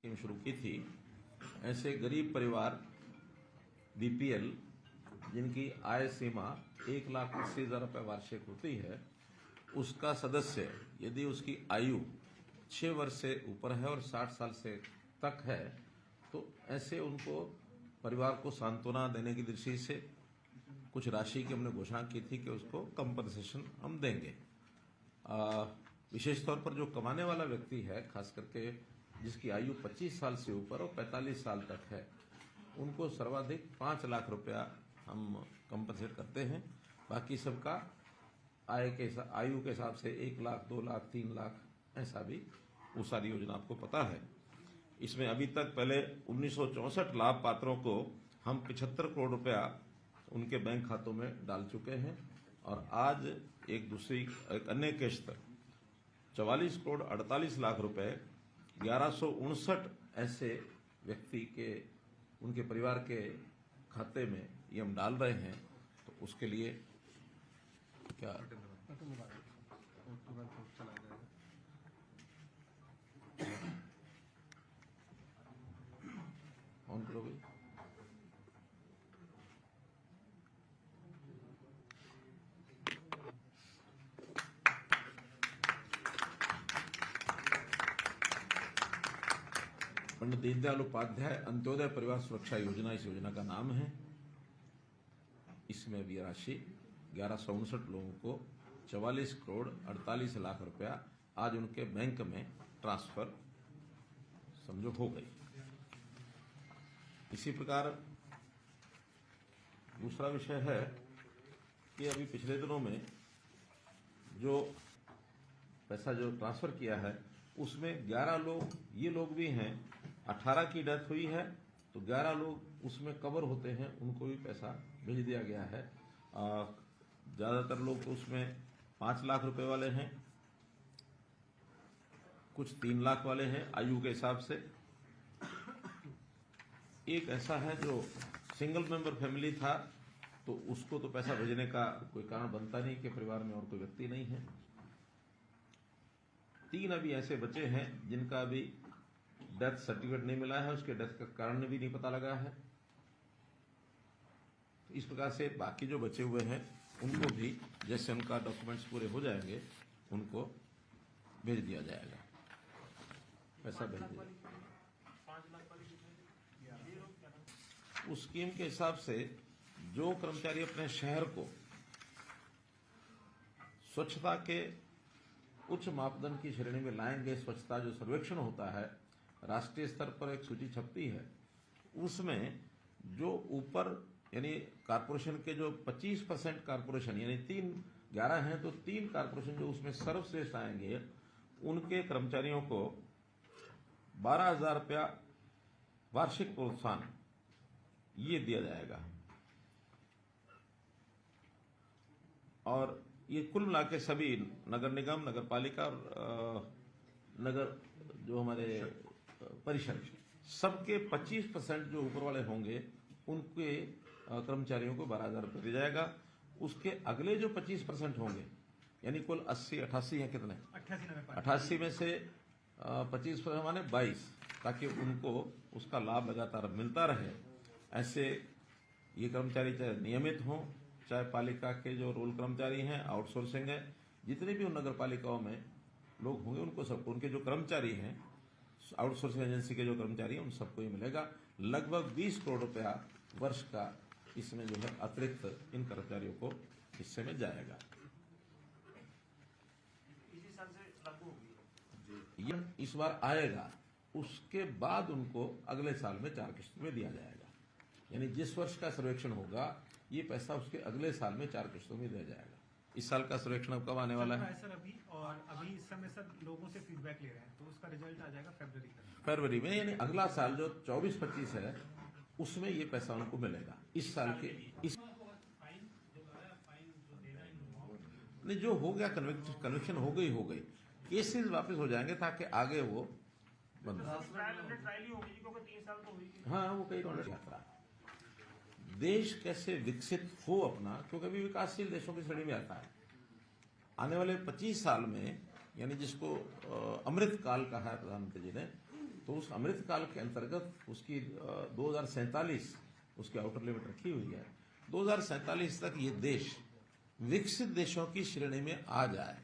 Scheme शुरू की थी। ऐसे गरीब परिवार बीपीएल जिनकी आय सीमा 1,80,000 रुपये वार्षिक होती है, उसका सदस्य यदि उसकी आयु 6 वर्ष से ऊपर है और 60 साल से तक है तो ऐसे उनको परिवार को सांत्वना देने की दृष्टि से कुछ राशि की हमने घोषणा की थी कि उसको कंपनसेशन हम देंगे। विशेष तौर पर जो कमाने वाला व्यक्ति है, खास करके जिसकी आयु 25 साल से ऊपर और 45 साल तक है, उनको सर्वाधिक 5 लाख रुपया हम कंपनसेट करते हैं। बाकी सबका आयु के हिसाब से 1 लाख, 2 लाख, 3 लाख ऐसा भी वो सारी योजना आपको पता है। इसमें अभी तक पहले 1964 लाभ पात्रों को हम 75 करोड़ रुपया उनके बैंक खातों में डाल चुके हैं और आज एक अन्य किश्त 44 करोड़ 48 लाख रुपए 1159 ऐसे व्यक्ति के उनके परिवार के खाते में ये हम डाल रहे हैं। तो उसके लिए क्या ऑन करोगे? पंडित दीनदयाल उपाध्याय अंत्योदय परिवार सुरक्षा योजना इस योजना का नाम है। इसमें भी राशि 1159 लोगों को 44 करोड़ 48 लाख रुपया आज उनके बैंक में ट्रांसफर समझो हो गई। इसी प्रकार दूसरा विषय है कि अभी पिछले दिनों में जो पैसा जो ट्रांसफर किया है उसमें 11 लोग ये लोग भी हैं, 18 की डेथ हुई है तो 11 लोग उसमें कवर होते हैं, उनको भी पैसा भेज दिया गया है। ज्यादातर लोग तो उसमें 5 लाख रुपए वाले हैं, कुछ 3 लाख वाले हैं आयु के हिसाब से। एक ऐसा है जो सिंगल मेंबर फैमिली था तो उसको तो पैसा भेजने का कोई कारण बनता नहीं कि परिवार में और कोई व्यक्ति नहीं है। 3 अभी ऐसे बचे हैं जिनका अभी डेथ सर्टिफिकेट नहीं मिला है, उसके डेथ का कारण भी नहीं पता लगा है। इस प्रकार से बाकी जो बचे हुए हैं उनको भी जैसे उनका डॉक्यूमेंट्स पूरे हो जाएंगे उनको भेज दिया जाएगा, पैसा भेज दिया। उस स्कीम के हिसाब से जो कर्मचारी अपने शहर को स्वच्छता के उच्च मापदंड की श्रेणी में लाएंगे, स्वच्छता जो सर्वेक्षण होता है राष्ट्रीय स्तर पर एक सूची छपती है, उसमें जो ऊपर यानी कारपोरेशन के जो 25% कारपोरेशन यानी 11 हैं तो 3 कारपोरेशन जो उसमें सर्वश्रेष्ठ आएंगे उनके कर्मचारियों को 12,000 रुपया वार्षिक प्रोत्साहन ये दिया जाएगा। और ये कुल मिला के सभी नगर निगम, नगर पालिका और नगर जो हमारे परिषद सबके 25% जो ऊपर वाले होंगे उनके कर्मचारियों को 12,000 रुपये दिया जाएगा। उसके अगले जो 25% होंगे यानी कुल 88 हैं, कितने 88 में से 25% माने 22, ताकि उनको उसका लाभ लगातार मिलता रहे। ऐसे ये कर्मचारी चाहे नियमित हों, चाहे पालिका के जो रोल कर्मचारी हैं, आउटसोर्सिंग है, जितने भी उन नगर पालिकाओं में लोग होंगे उनको सबको, उनके जो कर्मचारी हैं आउटसोर्सिंग एजेंसी के जो कर्मचारी हैं उन सबको ही मिलेगा। लगभग 20 करोड़ रुपया वर्ष का इसमें जो है अतिरिक्त इन कर्मचारियों को हिस्से में जाएगा। इसी साल से लागू होगी, ये इस बार आएगा, उसके बाद उनको अगले साल में 4 किस्तों में दिया जाएगा। यानी जिस वर्ष का सर्वेक्षण होगा ये पैसा उसके अगले साल में 4 किस्तों में दिया जाएगा। इस साल का सर्वेक्षण कब आने वाला है? सर अभी इस समय सर लोगों से फीडबैक ले रहे हैं तो उसका रिजल्ट आ जाएगा फरवरी में, यानी अगला साल जो 24-25 है उसमें ये पैसा उनको मिलेगा। इस साल के इस नहीं जो हो गया कन्विक्शन हो गई, केसेस वापस हो जाएंगे ताकि आगे वो बंद। हाँ वो कई यात्रा देश कैसे विकसित हो अपना, क्योंकि अभी विकासशील देशों की श्रेणी में आता है। आने वाले 25 साल में यानी जिसको अमृत काल कहा है प्रधानमंत्री जी ने, तो उस अमृत काल के अंतर्गत उसकी 2047 उसकी आउटर लिमिट रखी हुई है। 2047 तक ये देश विकसित देशों की श्रेणी में आ जाए,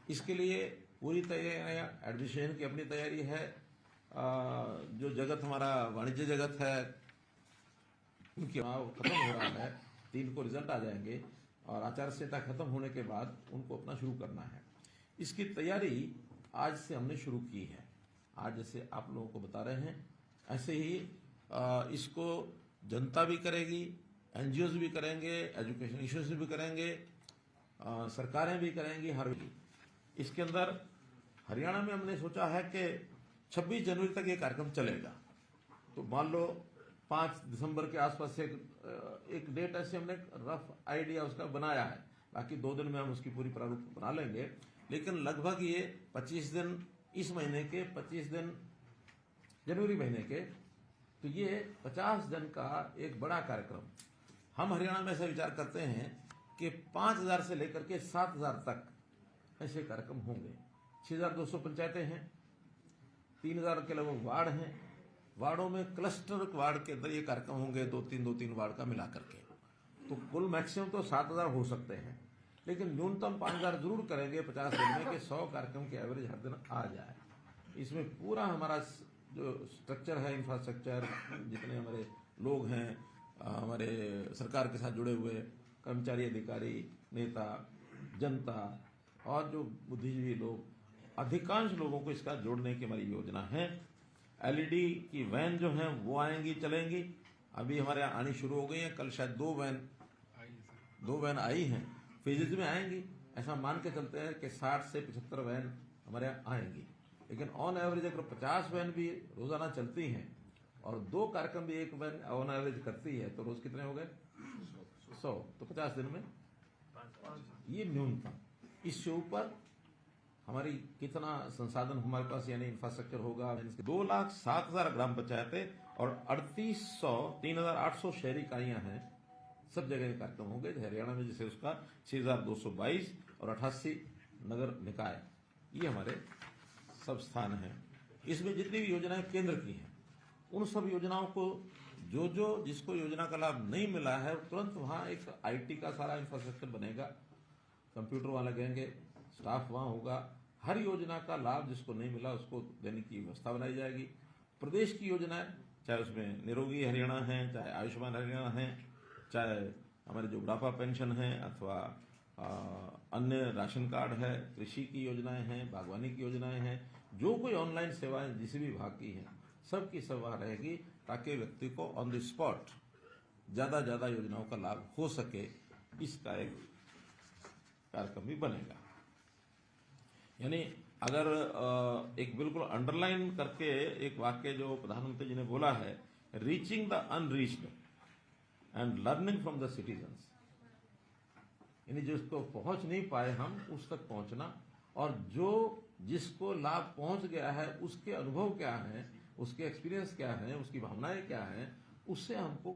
इसके लिए पूरी तैयारियां, एडमिनिस्ट्रेशन की अपनी तैयारी है। जो जगत हमारा वाणिज्य जगत है उनकी खत्म हो रहा है, 3 को रिजल्ट आ जाएंगे और आचार संहिता खत्म होने के बाद उनको अपना शुरू करना है। इसकी तैयारी आज से हमने शुरू की है। आज जैसे आप लोगों को बता रहे हैं, ऐसे ही इसको जनता भी करेगी, एनजीओज भी करेंगे, एजुकेशन इंस्टीट्यूशन भी करेंगे, सरकारें भी करेंगी। हर इसके अंदर हरियाणा में हमने सोचा है कि 26 जनवरी तक ये कार्यक्रम चलेगा। तो मान लो 5 दिसंबर के आसपास एक डेट ऐसे हमने रफ आइडिया उसका बनाया है। बाकी 2 दिन में हम उसकी पूरी प्रारूप बना लेंगे, लेकिन लगभग ये 25 दिन, इस महीने के 25 दिन जनवरी महीने के, तो ये 50 दिन का एक बड़ा कार्यक्रम। हम हरियाणा में ऐसा विचार करते हैं कि 5000 से लेकर के 7000 तक ऐसे कार्यक्रम होंगे। 6200 पंचायतें हैं, 3000 के लगभग वार्ड हैं। वार्डों में क्लस्टर वार्ड के अंदर ये कार्यक्रम होंगे, 2-3 वार्ड का मिला करके। तो कुल मैक्सिमम तो 7000 हो सकते हैं, लेकिन न्यूनतम 5000 जरूर करेंगे 50 दिन में, कि 100 कार्यक्रम के एवरेज हर दिन आ जाए। इसमें पूरा हमारा जो स्ट्रक्चर है, इंफ्रास्ट्रक्चर, जितने हमारे लोग हैं, हमारे सरकार के साथ जुड़े हुए कर्मचारी, अधिकारी, नेता, जनता और जो बुद्धिजीवी लोग, अधिकांश लोगों को इसका जोड़ने की हमारी योजना है। एलईडी की वैन जो हैं वो आएंगी, चलेंगी। अभी हमारे यहाँ आनी शुरू हो गई हैं। कल शायद 2 वैन आई हैं, फेजेज में आएंगी। ऐसा मान के चलते हैं कि 60 से 75 वैन हमारे यहाँ आएंगी। लेकिन ऑन एवरेज अगर 50 वैन भी रोजाना चलती हैं और 2 कार्यक्रम भी एक वैन ऑन एवरेज करती है, तो रोज कितने हो गए? 100। तो 50 दिन में ये न्यूनतम। इससे ऊपर हमारी कितना संसाधन हमारे पास, यानी इंफ्रास्ट्रक्चर होगा। 2,07,000 ग्राम पंचायतें और 3,800 शहरी इकाइयां हैं। सब जगह कार्यक्रम होंगे। हरियाणा में जैसे उसका 6,222 और 88 नगर निकाय, ये हमारे सब स्थान हैं। इसमें जितनी भी योजनाएं केंद्र की हैं, उन सब योजनाओं को जो जिसको योजना का लाभ नहीं मिला है, तुरंत वहां एक आईटी का सारा इंफ्रास्ट्रक्चर बनेगा, कंप्यूटर वहां लगेंगे, स्टाफ वहां होगा। हर योजना का लाभ जिसको नहीं मिला उसको देने की व्यवस्था बनाई जाएगी। प्रदेश की योजनाएं, चाहे उसमें निरोगी हरियाणा है, चाहे आयुष्मान हरियाणा है, चाहे हमारे जो बुढ़ापा पेंशन है, अथवा अन्य राशन कार्ड है, कृषि की योजनाएं हैं, बागवानी की योजनाएं हैं, जो कोई ऑनलाइन सेवाएं जिस भी विभाग की हैं, सबकी सेवा रहेगी, ताकि व्यक्ति को ऑन द स्पॉट ज्यादा योजनाओं का लाभ हो सके। इसका एक कार्यक्रम भी बनेगा। यानी अगर एक बिल्कुल अंडरलाइन करके एक वाक्य जो प्रधानमंत्री जी ने बोला है, reaching the unreached and learning from the citizens, यानी जिसको पहुंच नहीं पाए हम उस तक पहुंचना, और जो जिसको लाभ पहुंच गया है उसके अनुभव क्या है, उसके एक्सपीरियंस क्या है, उसकी भावनाएं क्या है, उससे हमको